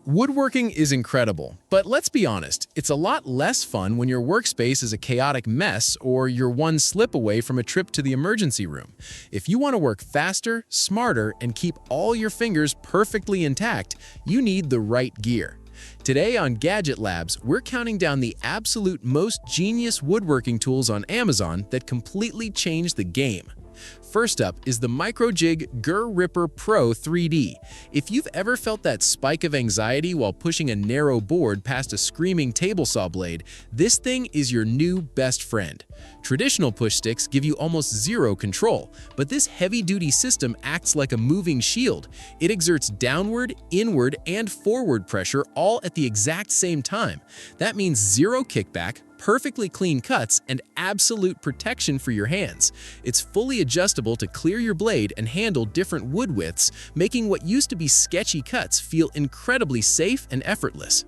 Woodworking is incredible, but let's be honest, it's a lot less fun when your workspace is a chaotic mess or you're one slip away from a trip to the emergency room. If you want to work faster, smarter, and keep all your fingers perfectly intact, you need the right gear. Today on Gadget Labs, we're counting down the absolute most genius woodworking tools on Amazon that completely changed the game. First up is the MicroJig GRR-RIPPER Pro 3D. If you've ever felt that spike of anxiety while pushing a narrow board past a screaming table saw blade, this thing is your new best friend. Traditional push sticks give you almost zero control, but this heavy-duty system acts like a moving shield. It exerts downward, inward, and forward pressure all at the exact same time. That means zero kickback, perfectly clean cuts, and absolute protection for your hands. It's fully adjustable to clear your blade and handle different wood widths, making what used to be sketchy cuts feel incredibly safe and effortless.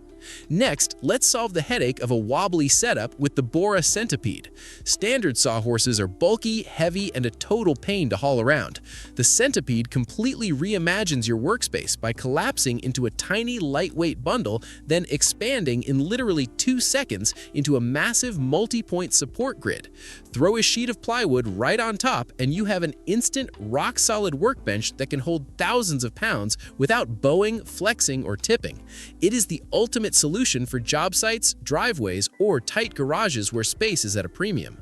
Next, let's solve the headache of a wobbly setup with the Bora Centipede. Standard sawhorses are bulky, heavy, and a total pain to haul around. The Centipede completely reimagines your workspace by collapsing into a tiny, lightweight bundle, then expanding in literally 2 seconds into a massive multi-point support grid. Throw a sheet of plywood right on top, and you have an instant, rock-solid workbench that can hold thousands of pounds without bowing, flexing, or tipping. It is the ultimate solution for job sites, driveways, or tight garages where space is at a premium.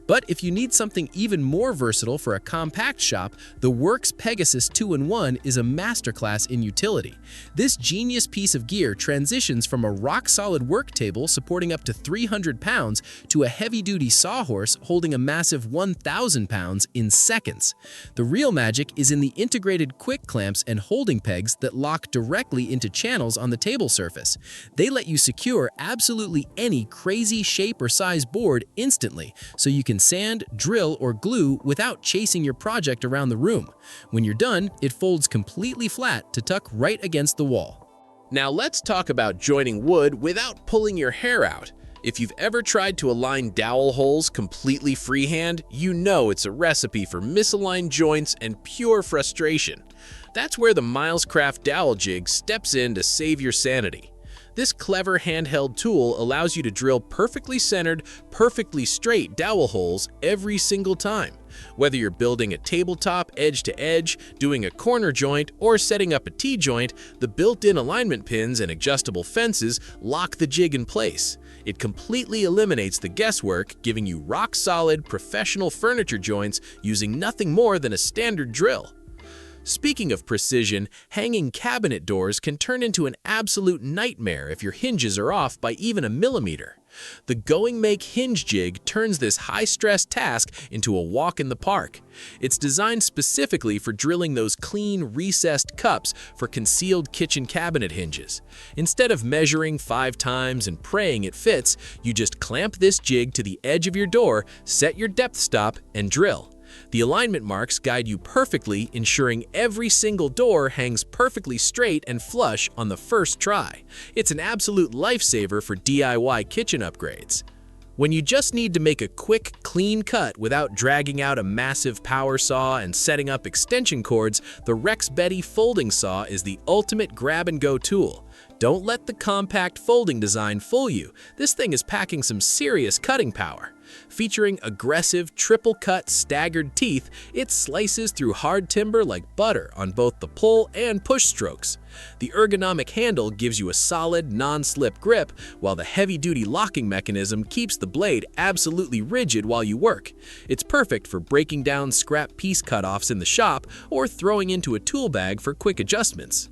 But if you need something even more versatile for a compact shop, the Worx Pegasus 2-in-1 is a masterclass in utility. This genius piece of gear transitions from a rock-solid work table supporting up to 300 pounds to a heavy-duty sawhorse holding a massive 1,000 pounds in seconds. The real magic is in the integrated quick clamps and holding pegs that lock directly into channels on the table surface. They let you secure absolutely any crazy shape or size board instantly, so you can sand, drill, or glue without chasing your project around the room. When you're done, it folds completely flat to tuck right against the wall. Now let's talk about joining wood without pulling your hair out. If you've ever tried to align dowel holes completely freehand, you know it's a recipe for misaligned joints and pure frustration. That's where the Milescraft DowelJig steps in to save your sanity. This clever handheld tool allows you to drill perfectly centered, perfectly straight dowel holes every single time. Whether you're building a tabletop edge to edge, doing a corner joint, or setting up a T-joint, the built-in alignment pins and adjustable fences lock the jig in place. It completely eliminates the guesswork, giving you rock-solid, professional furniture joints using nothing more than a standard drill. Speaking of precision, hanging cabinet doors can turn into an absolute nightmare if your hinges are off by even a millimeter. The Going Make Hinge jig turns this high-stress task into a walk in the park. It's designed specifically for drilling those clean, recessed cups for concealed kitchen cabinet hinges. Instead of measuring 5 times and praying it fits, you just clamp this jig to the edge of your door, set your depth stop, and drill. The alignment marks guide you perfectly, ensuring every single door hangs perfectly straight and flush on the first try. It's an absolute lifesaver for DIY kitchen upgrades. When you just need to make a quick, clean cut without dragging out a massive power saw and setting up extension cords, the Rexbettie Folding Saw is the ultimate grab-and-go tool. Don't let the compact folding design fool you. This thing is packing some serious cutting power. Featuring aggressive, triple-cut, staggered teeth, it slices through hard timber like butter on both the pull and push strokes. The ergonomic handle gives you a solid, non-slip grip, while the heavy-duty locking mechanism keeps the blade absolutely rigid while you work. It's perfect for breaking down scrap piece cutoffs in the shop or throwing into a tool bag for quick adjustments.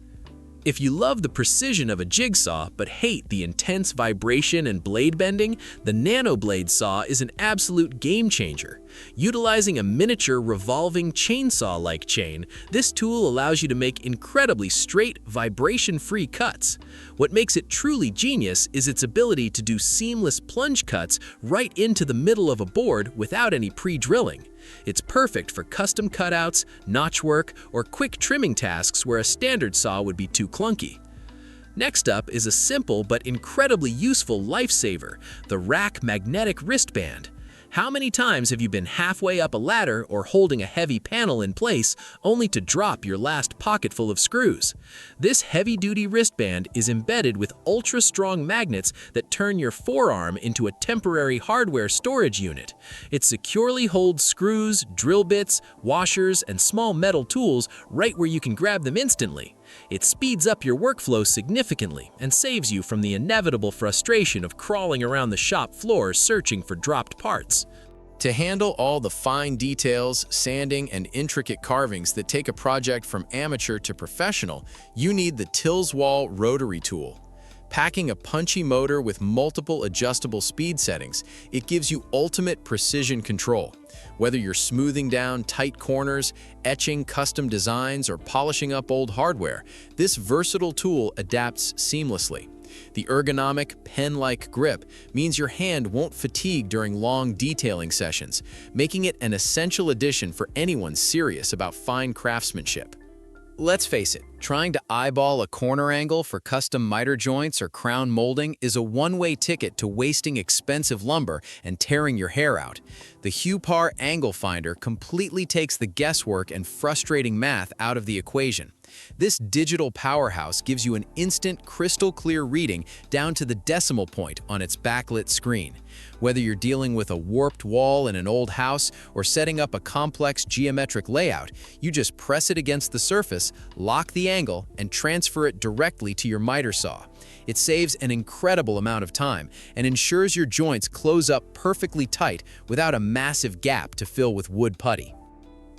If you love the precision of a jigsaw but hate the intense vibration and blade bending, the Nanoblade Saw is an absolute game changer. Utilizing a miniature revolving chainsaw-like chain, this tool allows you to make incredibly straight, vibration-free cuts. What makes it truly genius is its ability to do seamless plunge cuts right into the middle of a board without any pre-drilling. It's perfect for custom cutouts, notch work, or quick trimming tasks where a standard saw would be too clunky. Next up is a simple but incredibly useful lifesaver, the RAK Magnetic Wristband. How many times have you been halfway up a ladder or holding a heavy panel in place only to drop your last pocketful of screws? This heavy-duty wristband is embedded with ultra-strong magnets that turn your forearm into a temporary hardware storage unit. It securely holds screws, drill bits, washers, and small metal tools right where you can grab them instantly. It speeds up your workflow significantly and saves you from the inevitable frustration of crawling around the shop floor searching for dropped parts. To handle all the fine details, sanding, and intricate carvings that take a project from amateur to professional, you need the Tillswall Rotary tool. Packing a punchy motor with multiple adjustable speed settings, it gives you ultimate precision control. Whether you're smoothing down tight corners, etching custom designs, or polishing up old hardware, this versatile tool adapts seamlessly. The ergonomic, pen-like grip means your hand won't fatigue during long detailing sessions, making it an essential addition for anyone serious about fine craftsmanship. Let's face it, trying to eyeball a corner angle for custom miter joints or crown molding is a one-way ticket to wasting expensive lumber and tearing your hair out. The Huepar Angle Finder completely takes the guesswork and frustrating math out of the equation. This digital powerhouse gives you an instant, crystal-clear reading down to the decimal point on its backlit screen. Whether you're dealing with a warped wall in an old house or setting up a complex geometric layout, you just press it against the surface, lock the angle, and transfer it directly to your miter saw. It saves an incredible amount of time and ensures your joints close up perfectly tight without a massive gap to fill with wood putty.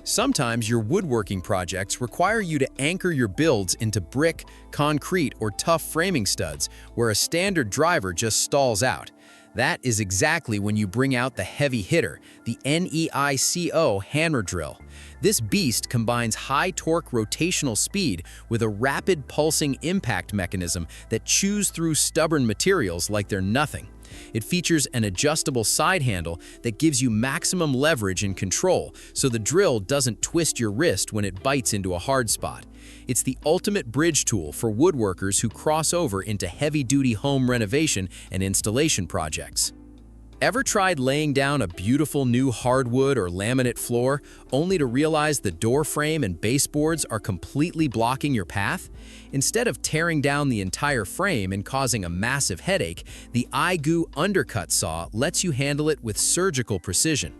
Sometimes your woodworking projects require you to anchor your builds into brick, concrete, or tough framing studs where a standard driver just stalls out. That is exactly when you bring out the heavy hitter, the Neiko hammer drill. This beast combines high-torque rotational speed with a rapid pulsing impact mechanism that chews through stubborn materials like they're nothing. It features an adjustable side handle that gives you maximum leverage and control, so the drill doesn't twist your wrist when it bites into a hard spot. It's the ultimate bridge tool for woodworkers who cross over into heavy-duty home renovation and installation projects. Ever tried laying down a beautiful new hardwood or laminate floor, only to realize the door frame and baseboards are completely blocking your path? Instead of tearing down the entire frame and causing a massive headache, the Igu Undercut Saw lets you handle it with surgical precision.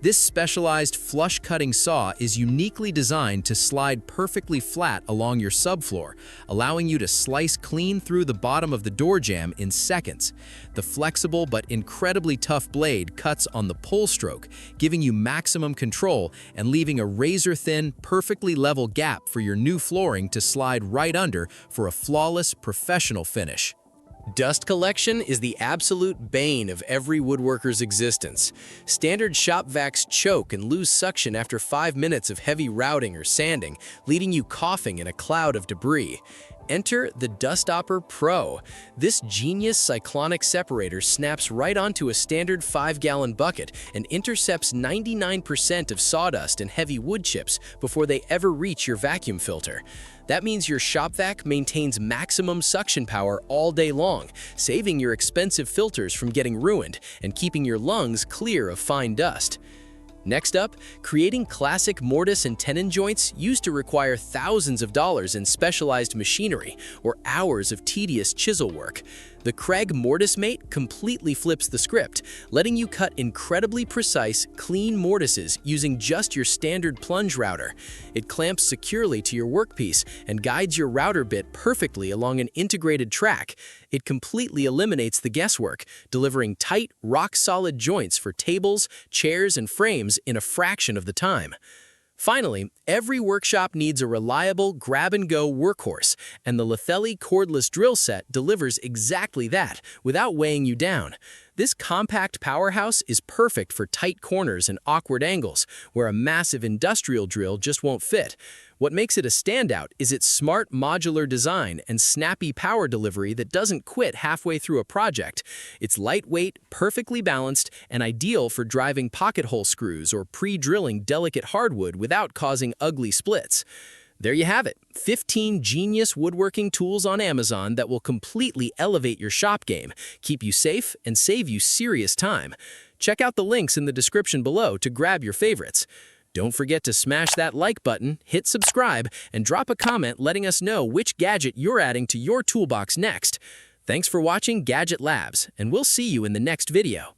This specialized flush-cutting saw is uniquely designed to slide perfectly flat along your subfloor, allowing you to slice clean through the bottom of the door jamb in seconds. The flexible but incredibly tough blade cuts on the pull stroke, giving you maximum control and leaving a razor-thin, perfectly level gap for your new flooring to slide right under for a flawless, professional finish. Dust collection is the absolute bane of every woodworker's existence. Standard shop vacs choke and lose suction after 5 minutes of heavy routing or sanding, leaving you coughing in a cloud of debris. Enter the Dustopper Pro. This genius cyclonic separator snaps right onto a standard 5-gallon bucket and intercepts 99% of sawdust and heavy wood chips before they ever reach your vacuum filter. That means your shop vac maintains maximum suction power all day long, saving your expensive filters from getting ruined and keeping your lungs clear of fine dust. Next up, creating classic mortise and tenon joints used to require thousands of dollars in specialized machinery or hours of tedious chisel work. The Kreg Mortise Mate completely flips the script, letting you cut incredibly precise, clean mortises using just your standard plunge router. It clamps securely to your workpiece and guides your router bit perfectly along an integrated track. It completely eliminates the guesswork, delivering tight, rock-solid joints for tables, chairs, and frames in a fraction of the time. Finally, every workshop needs a reliable grab-and-go workhorse, and the Lethlli cordless drill set delivers exactly that, without weighing you down. This compact powerhouse is perfect for tight corners and awkward angles, where a massive industrial drill just won't fit. What makes it a standout is its smart modular design and snappy power delivery that doesn't quit halfway through a project. It's lightweight, perfectly balanced, and ideal for driving pocket hole screws or pre-drilling delicate hardwood without causing ugly splits. There you have it, 15 genius woodworking tools on Amazon that will completely elevate your shop game, keep you safe, and save you serious time. Check out the links in the description below to grab your favorites. Don't forget to smash that like button, hit subscribe, and drop a comment letting us know which gadget you're adding to your toolbox next. Thanks for watching Gadget Labs, and we'll see you in the next video.